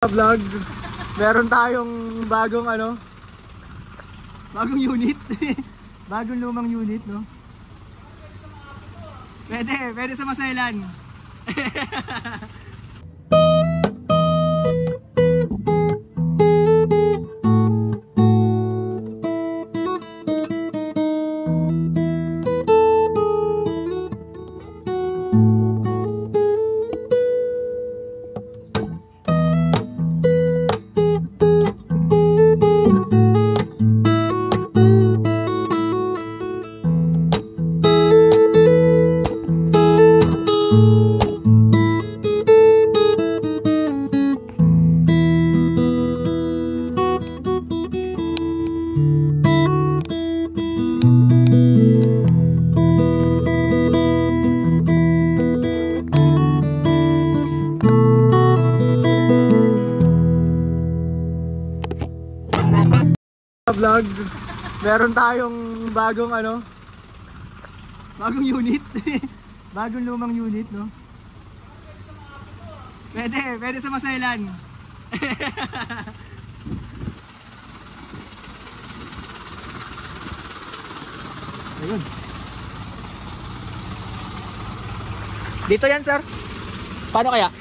Vlog, meron tayong bagong bagong unit. Bagong lumang unit, no? Pwede sa Maselan. Vlog, meron tayong bagong bagong unit. Bagong lumang unit, no? Pwede sa Maselan. Ayun. Dito yan, sir. Paano kaya? I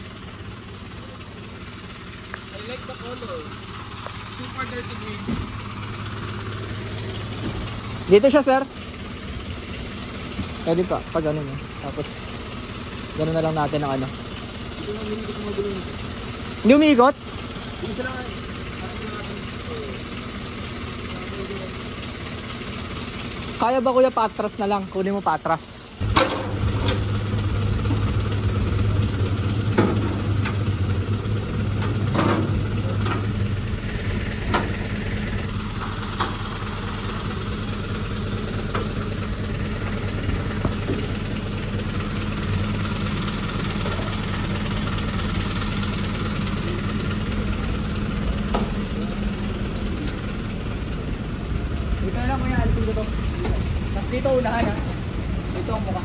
like the color. Super dirty green. Dito siya, sir. Pwede pa, pag ganun eh. Tapos gano'n na lang natin ang Hindi umiikot? Hindi sila nga Kaya ba kuya patras na lang? Kunin mo patras. Dito na lang kuya, alisin ko to. Tapos dito unahan ha. Dito ang mukha.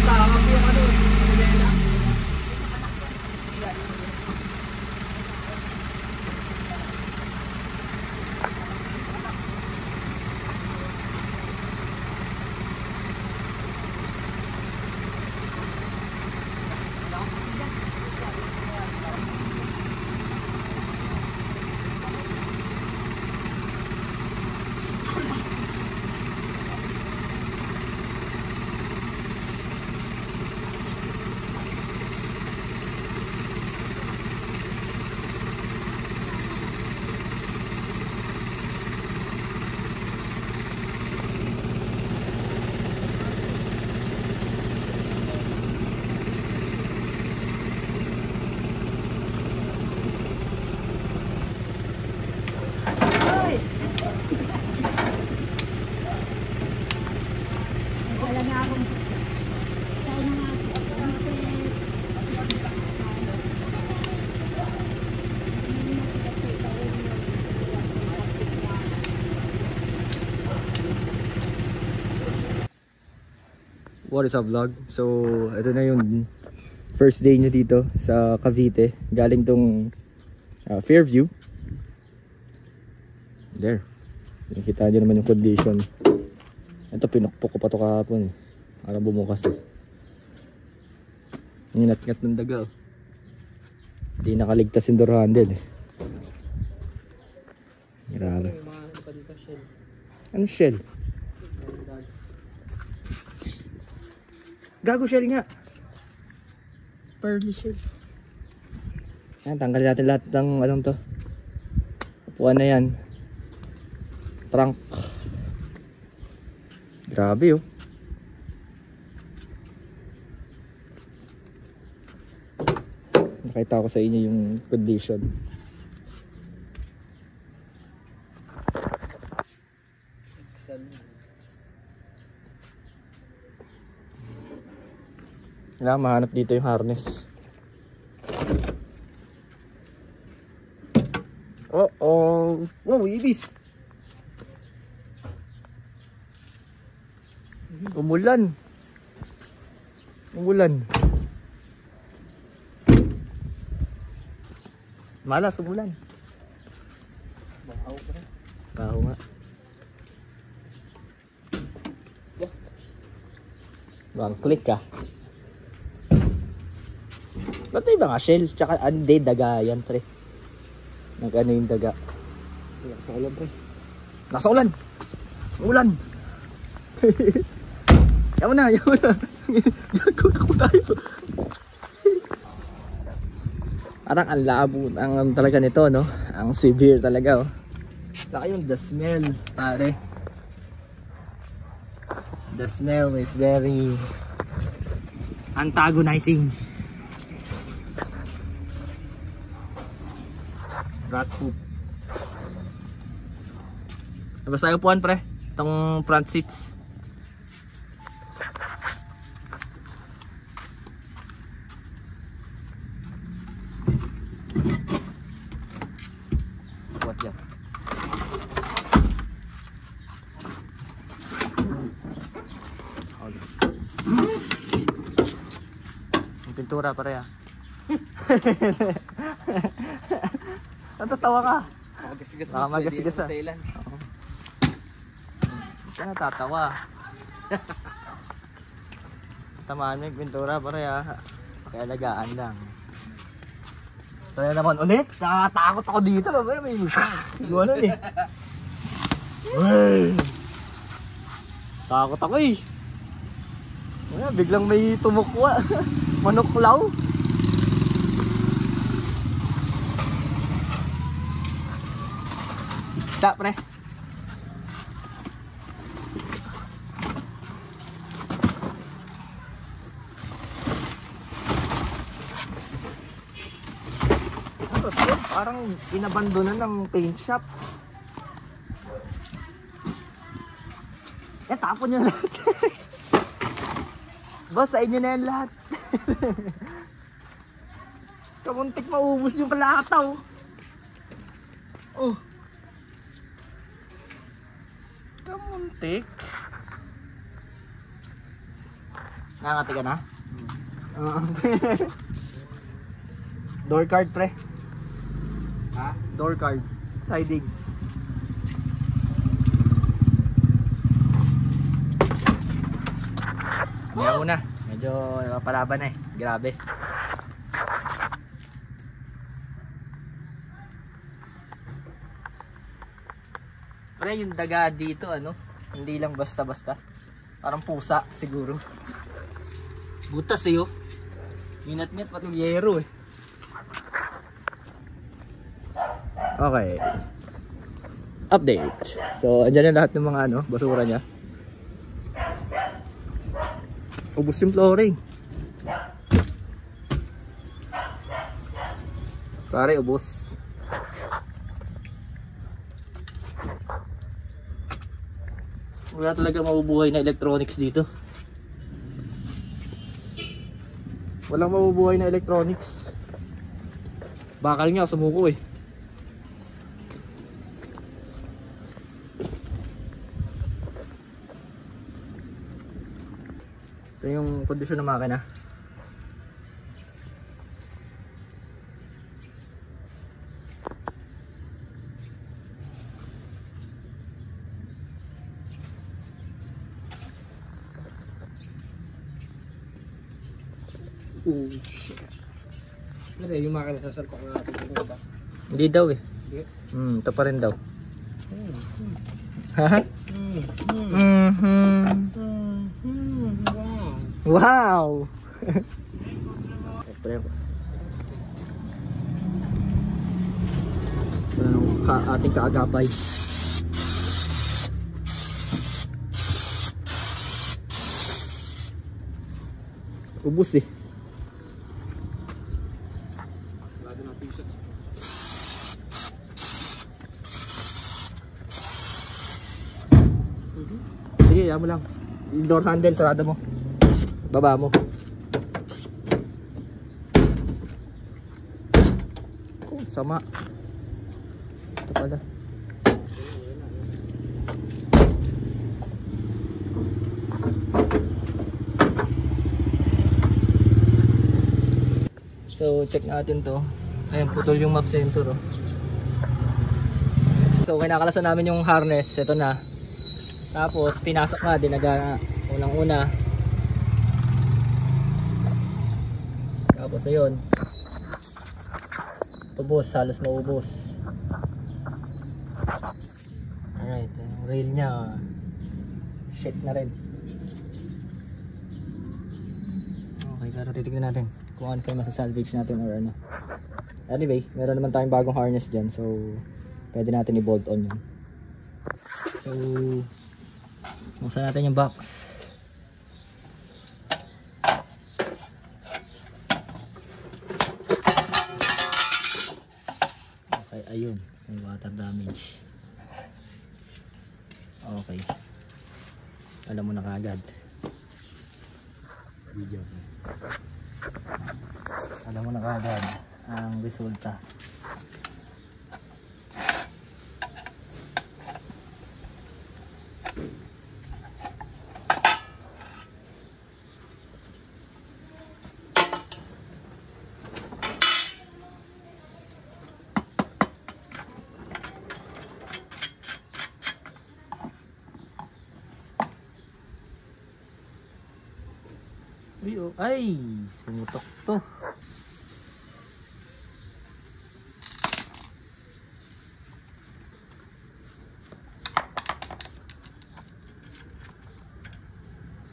Tama po yung What is up vlog? So ito na yung first day niya dito sa Cavite. Galing tong Fairview. There. Nakita nyo naman yung condition. Ito pinukpok ko pa to kahapon eh. Para bumukas eh. Nginat-ngat ng daga oh. Hindi nakaligtas yung door handle eh. Grabe. Ano shell? Gago shell nga. Pearly shell. Ayan, tanggalin natin lahat ng anong to. Upuan na yan. Trunk. Grabe oh. Nakita ko sa inyo yung condition. Kailangan mahanap dito yung harness. Oh, wow, ibis. Umulan. Malas umulan. Bahaw pa rin. Baho nga. Bang click ka. Ba't may mga shell? Tsaka hindi, daga yan pre. Nag-ano yung daga. Sa ulan pre. Nasa ulan! Ulan! Yaman na! Gagawin tayo. Parang ang labo ang talaga nito no. Ang severe talaga oh. Saka yung the smell pare. The smell is very antagonizing. Rat poop. Basta tayo puan pre. Itong front seats. What yan? Yung pintura pare ah. Natatawa ka. Magasigas ah. Siya natatawa. Tamaan mo yung pintura pare ah. Pakialagaan lang. So yan naman ulit. Nakatakot ako dito. May gano'n eh. Wey. Takot ako eh. Biglang may tumukwa. Manuklaw. Stop pre. Parang inabandonan ng paint shop. Tapon nyo lahat. Boss, sa inyo na yan lahat. Kamuntik maubos yung kalataw. Oh. Kamuntik. Nangati ka na? Door card pre. Ha? Door card. Sidings. Ngayon muna. Medyo palaban na eh. Grabe. Pre yung daga dito ano. Hindi lang basta-basta. Parang pusa siguro. Butas eh oh. Minat-ngat pati yero eh. Okay. Update. So, andyan na lahat ng mga ano, basura niya. Ubus yung flooring. Pare, ubus. Wala talaga mabubuhay na electronics dito. Walang mabubuhay na electronics. Bakal nga, sumuko eh. Ito yung kondisyon ng makina. Oh, shit. Ano yung makina sa salpak natin yung isa? Hindi daw eh. Hindi? Ito pa rin daw. Wow. Wow! Ito ating kaagapay. Ubus eh. Lado ng piso. Sige, yan mo lang. Yung door handle, sarado mo. Baba mo. Oh, sama. Ito pala. So, check natin to. Ayan, putol yung map sensor. Oh. So, kinakalasan namin yung harness. Ito na. Tapos, pinasok na. Dinaga unang-una. Tapos, ayun. Ubos. Halos maubos. Alright. Yung rail niya. Shit na rin. Okay, pero titignan natin kung ano pa yung masasalvage natin or ano. Anyway, meron naman tayong bagong harness dyan. So, pwede natin i-bolt on yun. So, buksan natin yung box. Okay, ayun. May water damage. Okay. Alam mo na kaagad. Alam mo na kaagad ang resulta. Ay, sumutok to.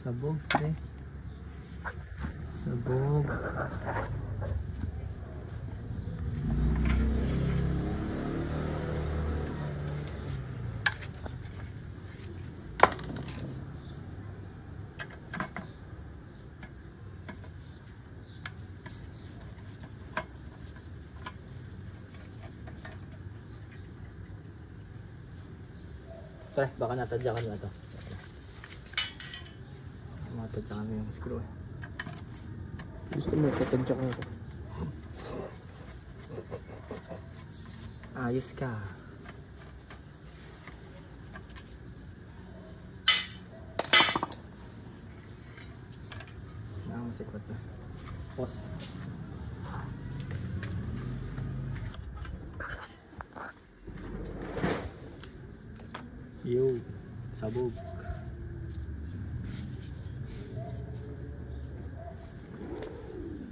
Sabog eh. Sabog. Pre, baka natadyakan mo ito. Matadyakan mo yung screw eh. Gusto mo patadyakan ako. Ayos ka. Nakamusikot na. Pause. Yo, sabog.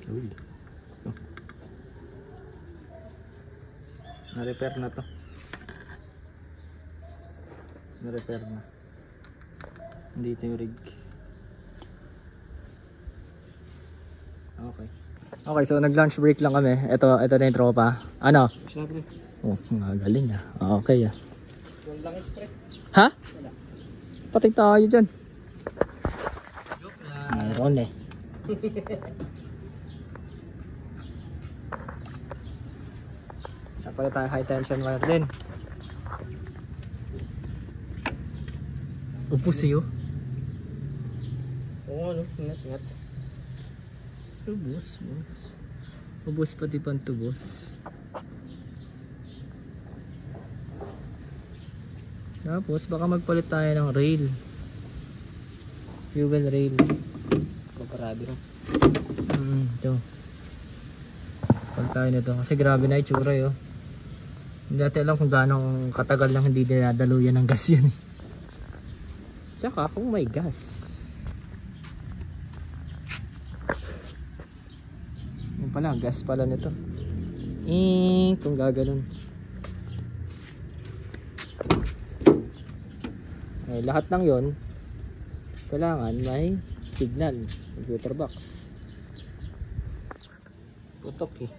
Uy. Oh. Na-repair na to. Na-repair na. Dito yung rig. Okay. Okay, so nag-lunch break lang kami. Ito na yung tropa. Ano? Siyempre. Oh, galing ah. Okay ah. Walang spray. Ha? Wala. Pating tayo dyan. Joke lang. Mayroon eh. Pala tayo high tension wire din. Upos iyo. Oo ano, ingat. Ubos. Ubos pati pantubos. Tapos baka magpalit tayo ng rail. Fuel rail. Parado rin. Ito. Pag tayo nito. Kasi grabe na itsura yun. Hindi natin alam kung gaano katagal lang hindi dinadaluyan ng gas yan. Tsaka kung may gas. Yung pala, gas pala nito. Kung gaganon. Ay, lahat ng yon kailangan may signal. Computer box. Putok eh.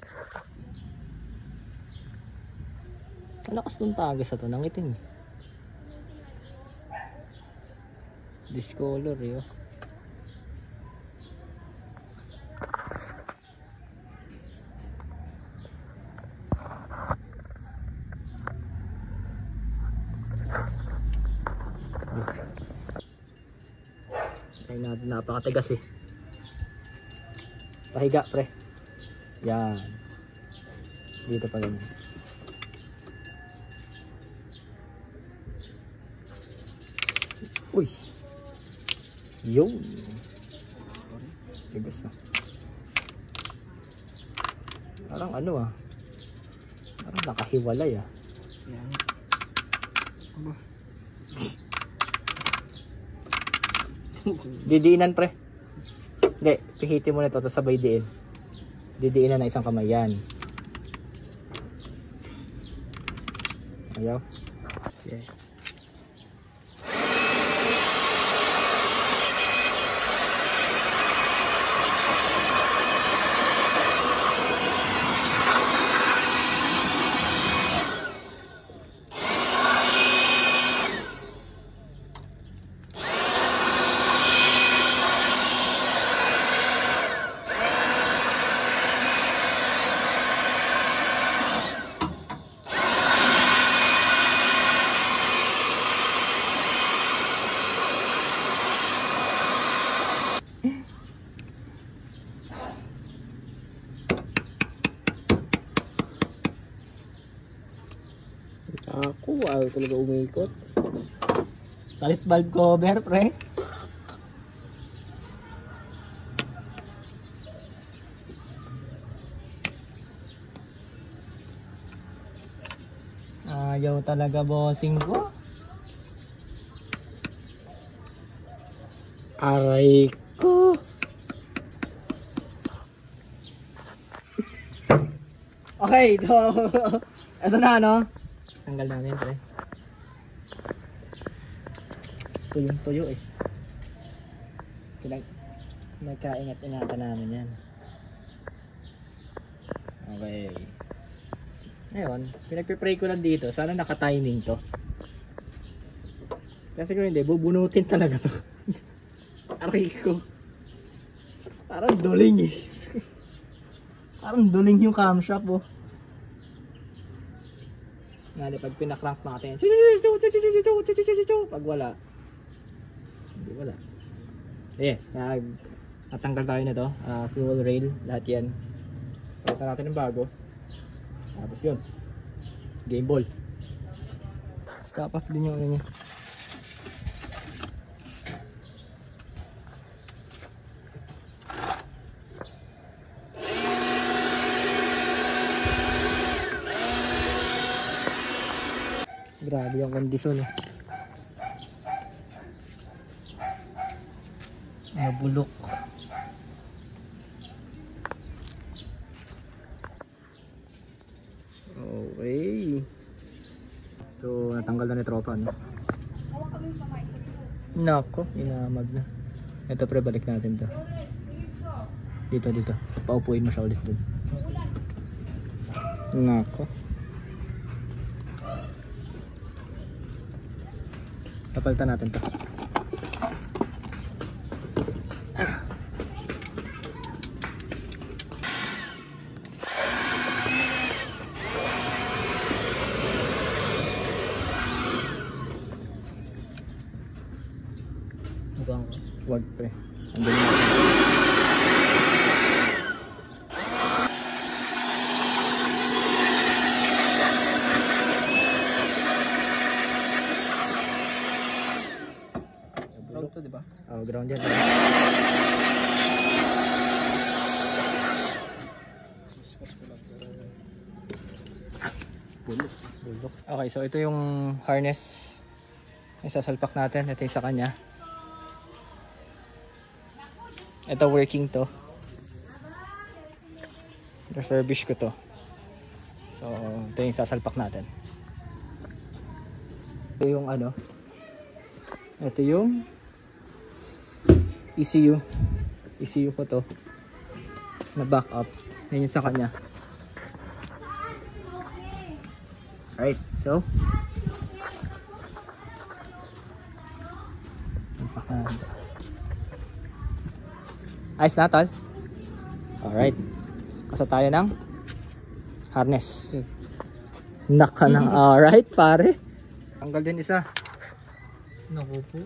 Malakas ng tagas ito. Nangitin eh. Discolor eh. Oh. Ay, napakatigas eh. Pahiga pre. Yan. Dito pa ganyan. Uy. Yung. Tigas na. Parang ano ah. Parang nakahiwalay ah. Yan. Aba. Didiinan pre. Hindi, pihitin mo na ito tapos sabay diin. Didiinan na isang kamay yan. Ayaw. Okay. Ako, ayaw talaga umikot. Palit valve cover pre. Ayaw talaga bossing ko. Aray ko. Okay, ito. Ito na no. Tanggal namin pre. Tuyong-tuyo eh. Nagkaingat-ingatan namin yan. Okay. Ngayon, pinagpipray ko lang dito. Sana naka-timing to. Kasi kung hindi, bubunutin talaga to. Aray ko. Parang duling eh. Parang duling yung camshaft oh. Nga pag pinakrank natin. Pag wala. Hindi wala. Eh, natanggal tayo na to. Fuel rail, lahat yan. Palitan natin ng bago. Tapos yun. Game ball. Stop off din yung ano niya. Grabe yung kondisyon eh. Nabulok. Okay. So natanggal na ni tropa no? Nako, inamag na. Ito pre, balik natin to. Dito. Paupuin mo siya ulit dun. Nako. Tapalitan natin to. Wag pre. Andun na. Ground to, di ba? Oh, ground yan. Bulok. Okay, so ito yung harness na sasalpak natin. Ito yung sa kanya. Ito working to. Refurbish ko to. So ito yung sasalpak natin. Ito yung ano. Ito yung ECU. ECU ko to. Na backup. Yan yung sa kanya. Alright, so ayos na tol. Alright, kasa tayo ng harness. Naka ng alright pare. Tanggal din isa. Naku po,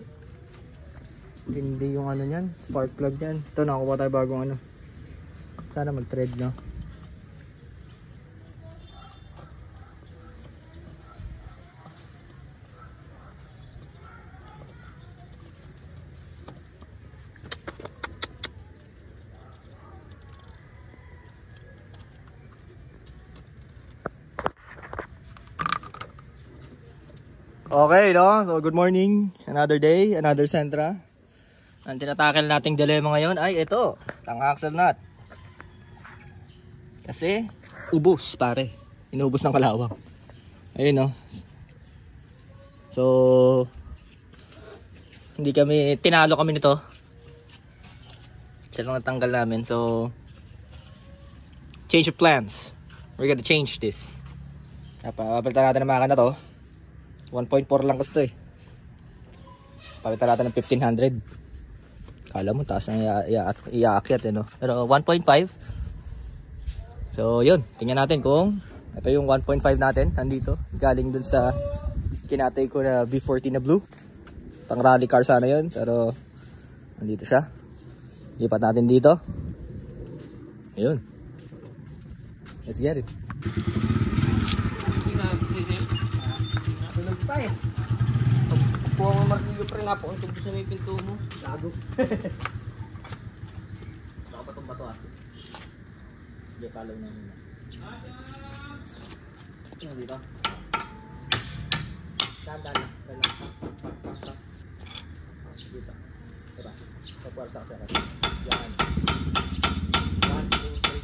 hindi yung ano nyan, spark plug yan. Ito, nakakuha tayo bagong ano. Sana mag thread, no? Okay, no? So, good morning. Another day, another Sentra. Ang tinatakil nating dilemma ngayon ay ito, ang axle nut. Kasi, ubos, pare. Inubos ng kalawang. Ayun, no? So, hindi kami, tinalo kami nito. Siya lang natanggal namin. So, change of plans. We're gonna change this. Papalitan natin ang makina to. 1.4 lang kasi ito eh. Palitan natin ng 1500. Kala mo taas na iaakyat eh, no? Pero 1.5. So yun, tingnan natin kung ito yung 1.5 natin. Nandito, galing dun sa kinatay ko na V40 na blue. Pang rally car sana yun, pero nandito siya. Lipat natin dito. Ayun. Let's get it. Tulog pa eh. Kuha mo martilyo pre, napauntog ko sa may pinto mo. Lago. Baka ba itong bato ah? Hindi, follow na muna. Ito dito. Dahan-dahan lang. Dito. Diba? Sa puwersa kasi ako. Yan. 1, 2, 3.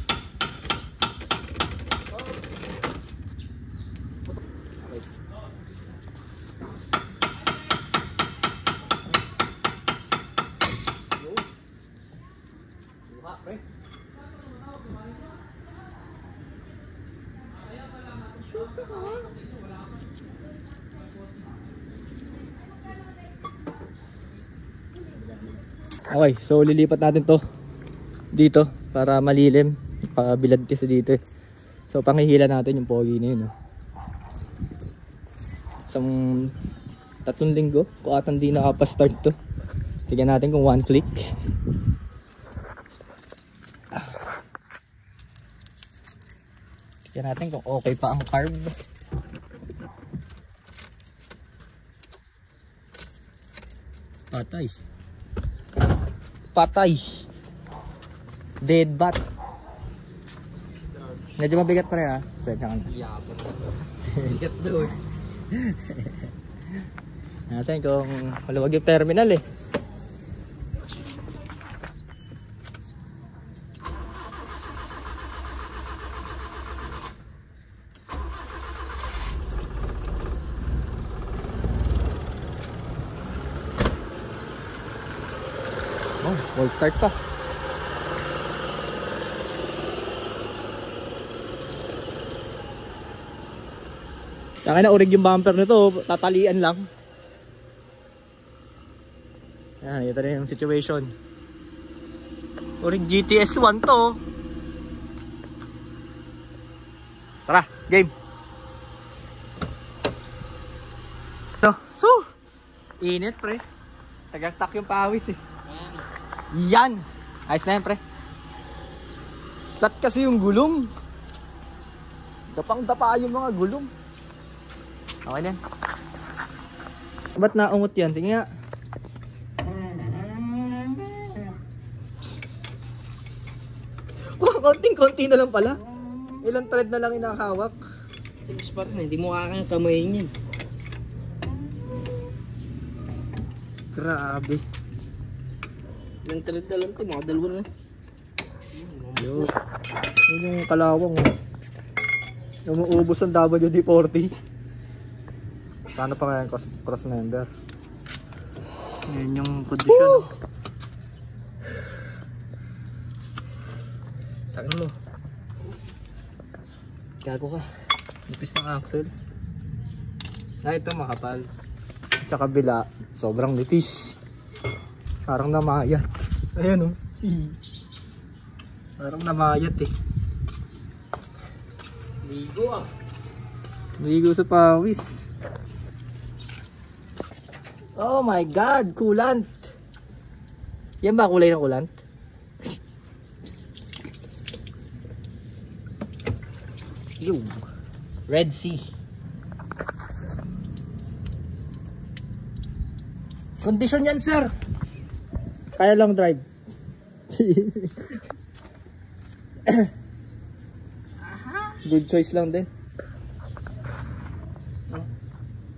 Okay, so lilipat natin to dito para malilim. Pabilad kasi dito eh. So panghihila natin yung pogi na yun. Isang 3 linggo kung atang di nakapastart to. Tignan natin kung 1 click. Tignan natin kung okay pa ang carb. Patay. Patay. Dead bat. Medyo mabigat pa rin ha. Bigat doon. Natin kung maluwag yung terminal eh. Oh, cold start pa. Kaya na urig yung bumper nito, tatalian lang. Ayan, ito na yung situation. Urig GTS 1 to. Tara, game. So, init pre. Tagaktak yung pawis eh. Yan! Ayos na yan pre. Flat kasi yung gulong. Dapang-dapa yung mga gulong. Okay na yan. Ba't naungot yan? Tingnan nga. Konting-konti na lang pala. Ilang thread na lang inahawak. Tinis pa rin, hindi mo kakang kamayin yan. Grabe. Ilang talit na lang ito, mga dalawa na. Yun. Yun yung kalawang. Umuubos ang WD-40. Paano pa kaya cross member? Yun yung condition. Tagan mo. Gago ka. Nipis ng axle. Ito makapal. Sa kabila, sobrang nipis. Parang namayat. Ayan o. Parang namayat eh. Ligo ah. Ligo sa pawis. Oh my god, coolant. Yan ba kulay ng coolant? Yung Red Sea. Condition yan, sir. Kaya lang drive. Good choice lang din. Oh,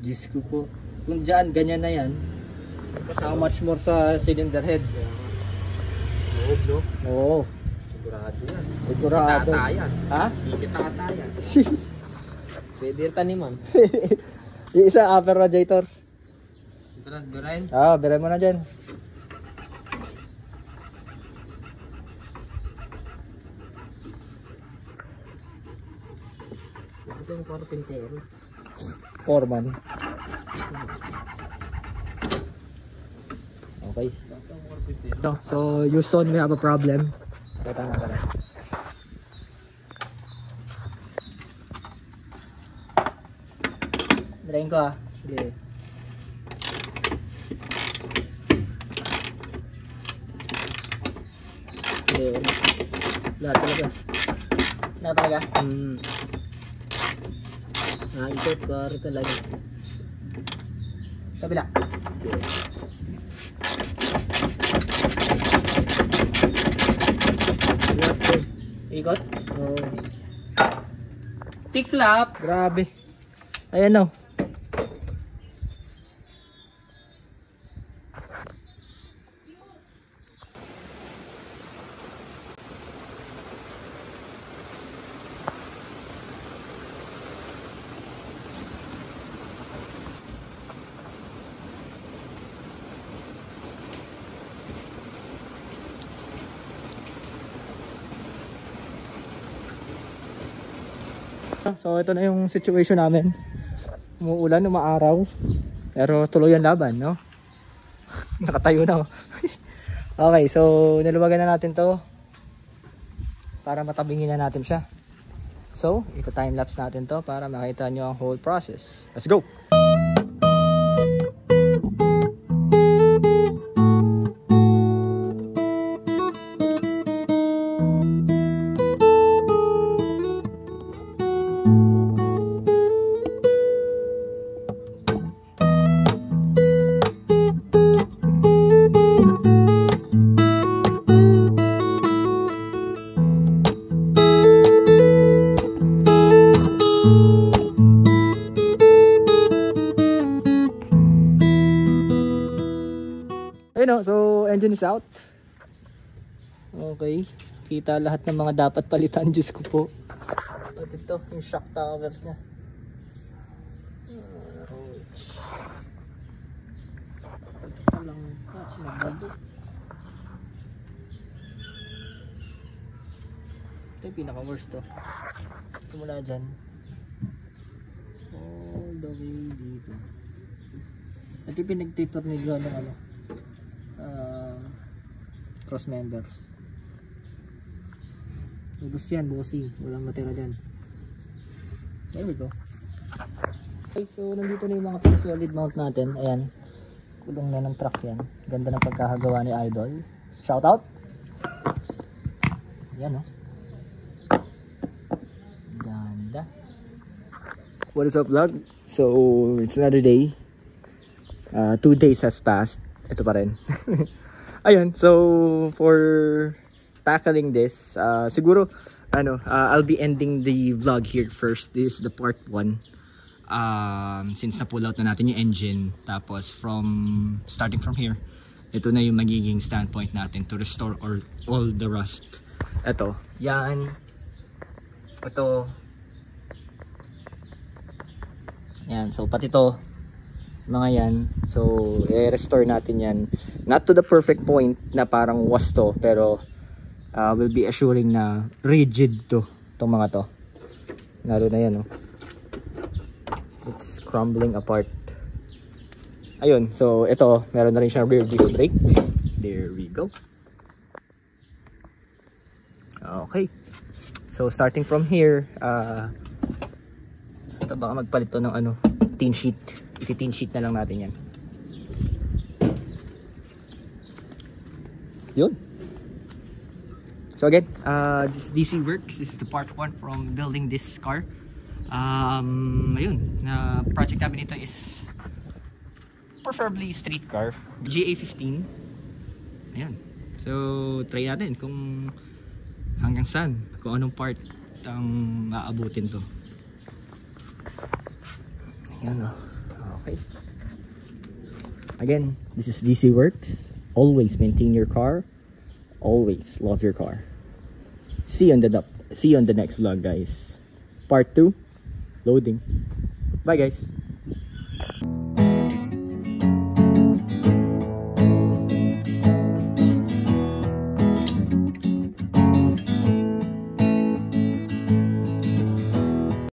Diyos ko po. Kung dyan, ganyan na yan. How much more sa cylinder head? Loob, no? Oo. Sigurado yan. Sigurado. Katatayan. Ha? Higit na katayan. Pwede rin taniman. Yung isa, upper radiator. Ito na, birahin. Biray mo na dyan. Ito yung karpintero. Foreman. Okay. So, Houston, we have a problem. Tara. Drain ko ah. Sige. Sige. Lahat talaga. Lahat talaga? Ikot pare talaga. Kabila. Ikot? Oo. Tiklap. Grabe. Ayan o. So ito na yung situation namin. Umuulan, umaaraw. Pero tuloy ang laban, no? Nakatayo na. Okay, so niluwagan na natin to para matabingin na natin siya. So, ito time-lapse natin to para makita nyo ang whole process. Let's go! Ayun o, so engine is out. Okay, kita lahat ng mga dapat palitan, Diyos ko po. At ito, yung shock towers niya. Ito yung pinaka worst to. Simula dyan all the way dito. At yung pinagtitornilyo ng ano, cross member. Ubus yan, bossy. Walang matira dyan. There we go. Okay, so nandito na yung mga solid mount natin. Ayan. Kulong na ng truck yan. Ganda ng pagkakagawa ni Idol. Shout out! Yan o. Ganda. What is up, vlog? So, it's another day. 2 days has passed. Ito pa rin. Ayun, so for tackling this, siguro I'll be ending the vlog here first. This is the part 1. Since na-pull out na natin yung engine, tapos starting from here, ito na yung magiging standpoint natin to restore all the rust. Ito, yan. Ito. Yan, so pati to, mga yan. So, i-restore natin yan. Not to the perfect point na parang was to, pero we'll be assuring na rigid to, itong mga to. Lalo na yan, oh. It's crumbling apart. Ayun, so ito, meron na rin siyang rear disc brake. There we go. Okay. So starting from here, ito baka magpalit to ng tin sheet. Iti-tin sheet na lang natin yan. Yun. So again, this DC Works. This is the part 1 from building this car. Ayun, project namin nito is preferably street car, GA15. Ayan. So try natin kung hanggang saan, kung anong part ang aabutin to. Ayan, oh. Okay. Again, this is DC Works. Always maintain your car. Always love your car. See you on the next vlog, guys. Part 2, loading. Bye, guys.